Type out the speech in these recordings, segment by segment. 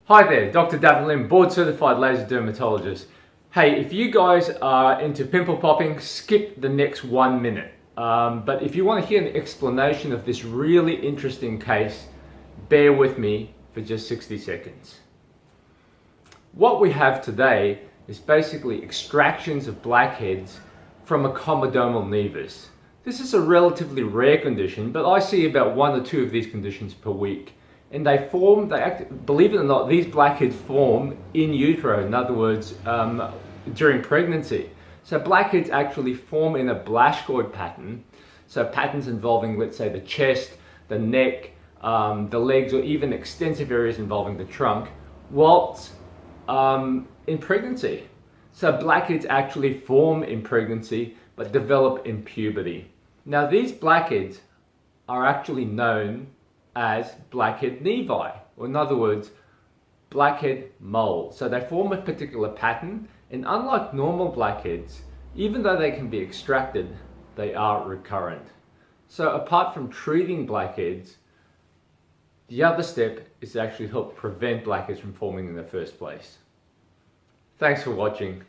Hi there, Dr. Davin Lim, board certified laser dermatologist. Hey, if you guys are into pimple popping, skip the next 1 minute. But if you want to hear an explanation of this really interesting case, bear with me for just 60 seconds. What we have today is basically extractions of blackheads from a comedomal nevus. This is a relatively rare condition, but I see about 1 or 2 of these conditions per week. And believe it or not, these blackheads form in utero, in other words, during pregnancy. So blackheads actually form in a Blackhead pattern, so patterns involving, let's say, the chest, the neck, the legs, or even extensive areas involving the trunk, whilst in pregnancy. So blackheads actually form in pregnancy, but develop in puberty. Now these blackheads are actually known as blackhead nevi, or in other words, blackhead mole. So they form a particular pattern, and unlike normal blackheads, even though they can be extracted, they are recurrent. So apart from treating blackheads, the other step is to actually help prevent blackheads from forming in the first place. Thanks for watching,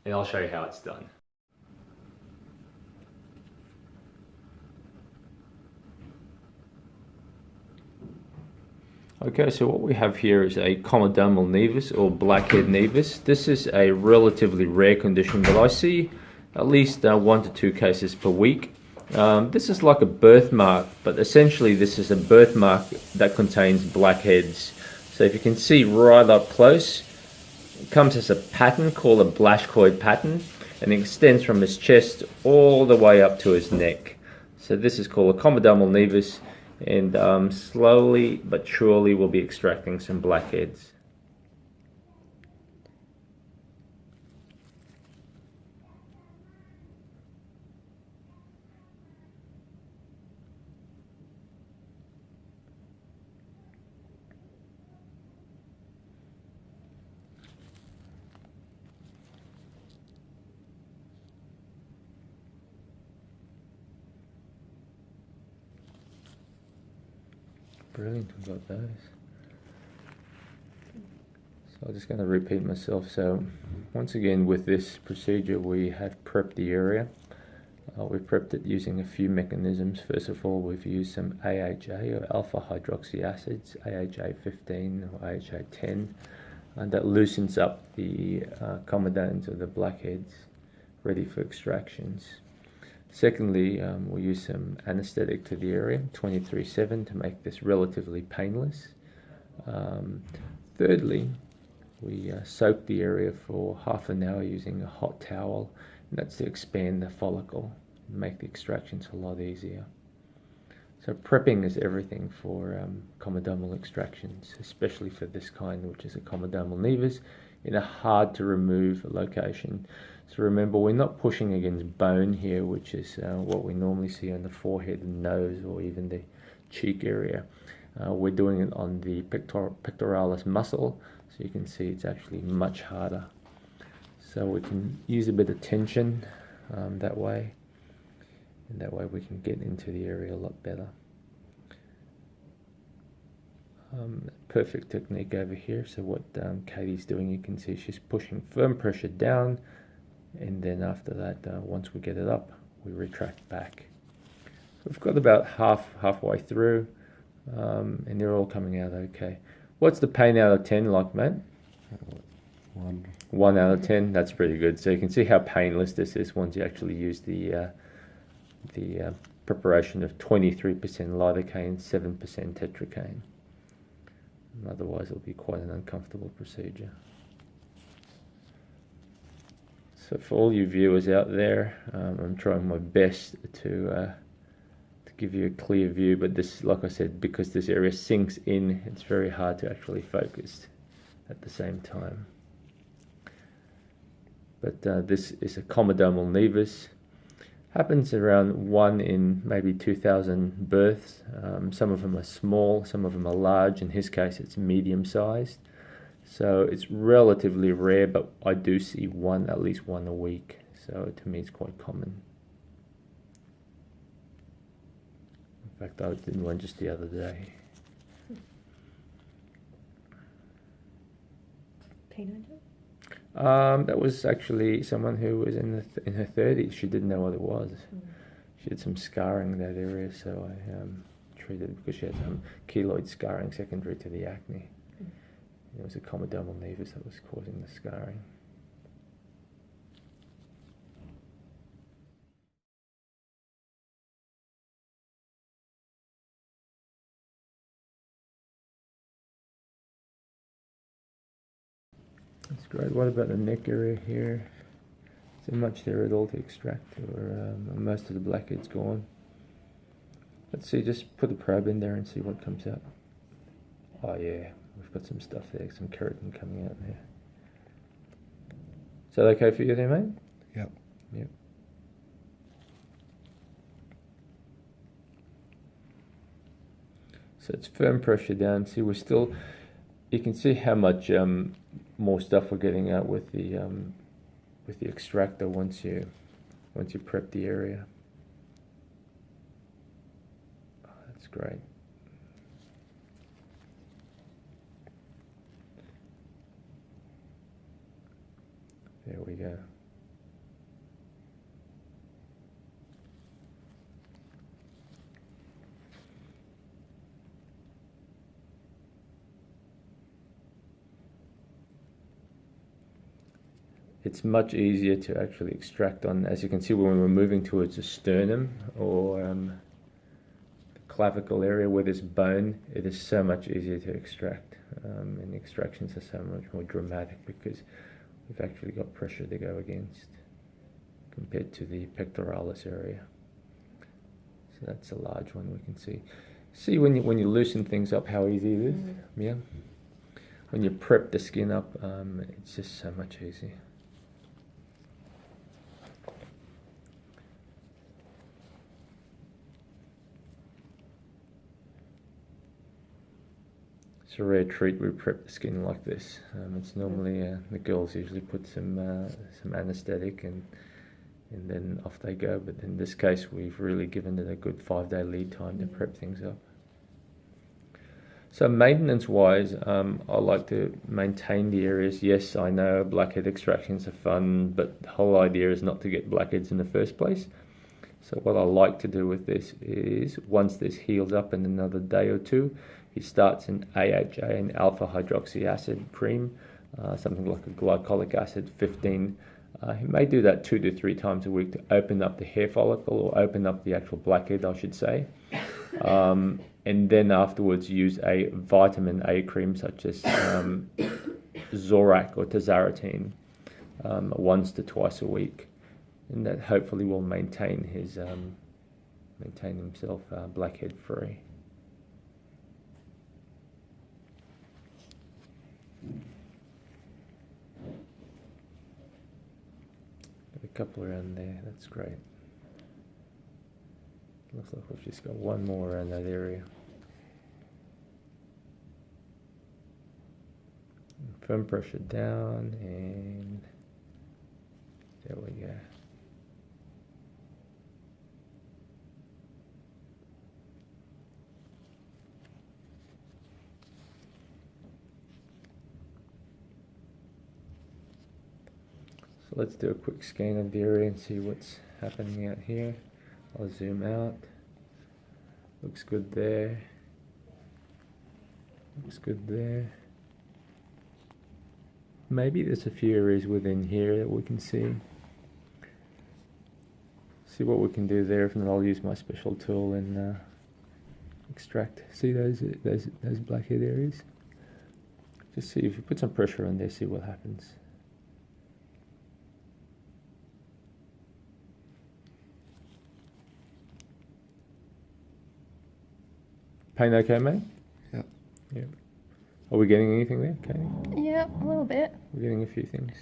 and I'll show you how it's done. Okay, so what we have here is a comedomal nevus or blackhead nevus. This is a relatively rare condition, but I see at least 1 to 2 cases per week. This is like a birthmark, but essentially this is a birthmark that contains blackheads. So if you can see right up close, it comes as a pattern called a Blackhead pattern, and it extends from his chest all the way up to his neck. So this is called a comedomal nevus, and slowly but surely we'll be extracting some blackheads. Brilliant, we've got those. So I'm just going to repeat myself. So once again, with this procedure, we have prepped the area. We've prepped it using a few mechanisms. First of all, we've used some AHA or alpha hydroxy acids, AHA 15 or AHA 10, and that loosens up the comedones or the blackheads ready for extractions. Secondly, we'll use some anesthetic to the area, 23/7, to make this relatively painless. Thirdly, we soak the area for half an hour using a hot towel, and that's to expand the follicle and make the extractions a lot easier. So prepping is everything for comedomal extractions, especially for this kind, which is a comedomal nevus, in a hard to remove location. So remember, we're not pushing against bone here, which is what we normally see on the forehead and nose, or even the cheek area. We're doing it on the pectoralis muscle, so you can see it's actually much harder. So we can use a bit of tension that way, and that way we can get into the area a lot better. Perfect technique over here. So what Katie's doing, you can see she's pushing firm pressure down, and then after that, once we get it up, we retract back. So we've got about halfway through, and they're all coming out okay. What's the pain out of 10 like, Matt? 1 out of 10. That's pretty good. So you can see how painless this is once you actually use the preparation of 23% lidocaine, 7% tetracaine. Otherwise, it'll be quite an uncomfortable procedure. So for all you viewers out there, I'm trying my best to give you a clear view, but this, like I said, because this area sinks in, it's very hard to actually focus at the same time. But this is a comedomal nevus. Happens around 1 in maybe 2,000 births. Some of them are small, some of them are large. In his case, it's medium-sized. So it's relatively rare, but I do see at least one a week. So to me, it's quite common. In fact, I did one just the other day. teenager? That was actually someone who was in her 30s. She didn't know what it was. She had some scarring in that area, so I treated because she had some keloid scarring secondary to the acne. It was a comedomal nevus that was causing the scarring. That's great. What about the neck area here? Is there much there at all to extract, or most of the blackhead's gone? Let's see, just put the probe in there and see what comes out. Oh yeah, we've got some stuff there, some keratin coming out there. Is that okay for you there, mate? Yep. Yep. So it's firm pressure down. See, we're still, you can see how much more stuff we're getting out with the extractor once you prep the area. Oh, that's great. There we go. It's much easier to actually extract on, as you can see, when we're moving towards the sternum or the clavicle area where there's bone, it is so much easier to extract. And the extractions are so much more dramatic because we've actually got pressure to go against compared to the pectoralis area. So that's a large one we can see. See when you loosen things up how easy it is? Yeah. When you prep the skin up, it's just so much easier. It's a rare treat we prep the skin like this. It's normally the girls usually put some anaesthetic and then off they go. But in this case, we've really given it a good 5-day lead time to prep things up. So maintenance-wise, I like to maintain the areas. Yes, I know blackhead extractions are fun, but the whole idea is not to get blackheads in the first place. So what I like to do with this is, once this heals up in another day or two, he starts an AHA, an alpha hydroxy acid cream, something like a glycolic acid 15. He may do that 2 to 3 times a week to open up the hair follicle, or open up the actual blackhead, I should say. And then afterwards use a vitamin A cream such as Zorac or Tazarotene, once to twice a week. And that hopefully will maintain himself blackhead free. Got a couple around there, that's great. Looks like we've just got one more around that area. Firm pressure down, and there we go. So let's do a quick scan of the area and see what's happening out here. I'll zoom out. Looks good there. Looks good there. Maybe there's a few areas within here that we can see. See what we can do there. If not, I'll use my special tool and extract. See those blackhead areas? Just see if you put some pressure on there, see what happens. Pain okay, mate? Yep. Yep. Are we getting anything there, Katie? Yeah, a little bit. We're getting a few things.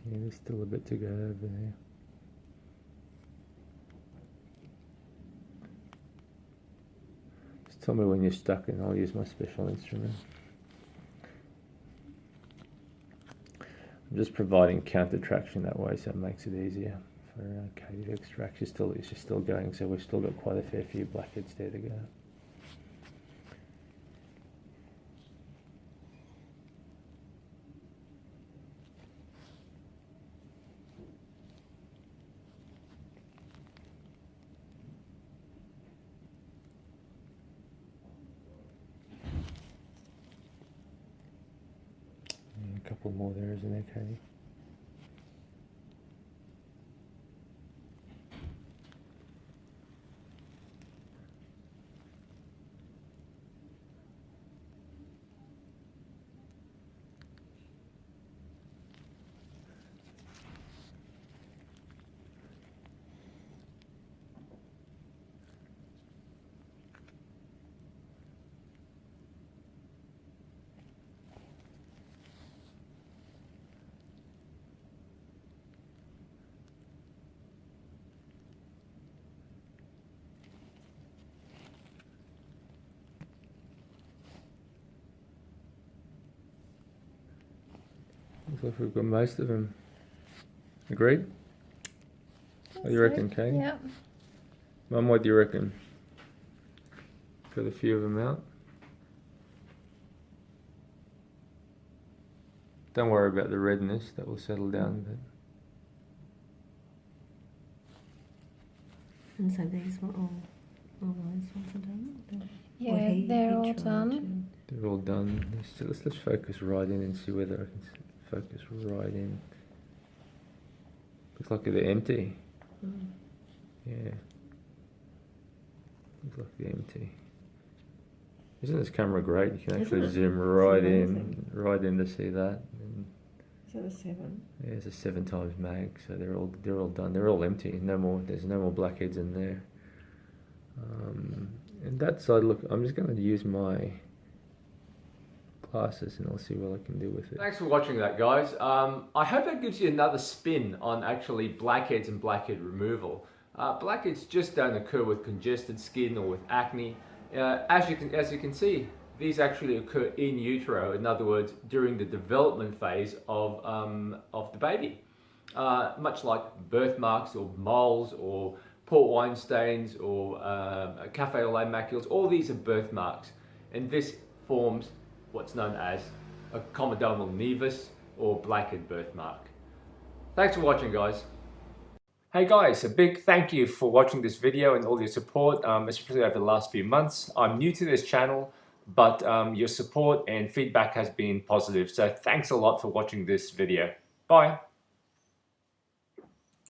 Yeah, there's still a bit to go over there. Just tell me when you're stuck and I'll use my special instrument. I'm just providing counter traction that way, so it makes it easier for Katie to extract. She's still going, so we've still got quite a fair few blackheads there to go. A couple more there, isn't there, Katie? Looks like we've got most of them. Agreed? What do you reckon, Katie? Yep. Mum, what do you reckon? Got a few of them out. Don't worry about the redness, that will settle down a bit. And so these were all those ones are done? Yeah, they're all done. They're all done. Let's focus right in and see whether I can focus right in. Looks like they're empty. Yeah. Looks like they're empty. Isn't this camera great? You can actually zoom right in to see that. And is that a 7? yeah, it's a 7 times mag, so they're all done. They're all empty. No more. There's no more blackheads in there. And that side, look, I'm just going to use my glasses and I'll see what I can do with it. Thanks for watching that, guys. I hope that gives you another spin on actually blackheads and blackhead removal. Blackheads just don't occur with congested skin or with acne. As you can see, these actually occur in utero. In other words, during the development phase of the baby. Much like birthmarks or moles or port wine stains or cafe au lait macules, all these are birthmarks, and this forms what's known as a comedomal nevus or blackhead birthmark. Thanks for watching, guys. Hey guys, a big thank you for watching this video and all your support, especially over the last few months. I'm new to this channel, but your support and feedback has been positive, so thanks a lot for watching this video. Bye.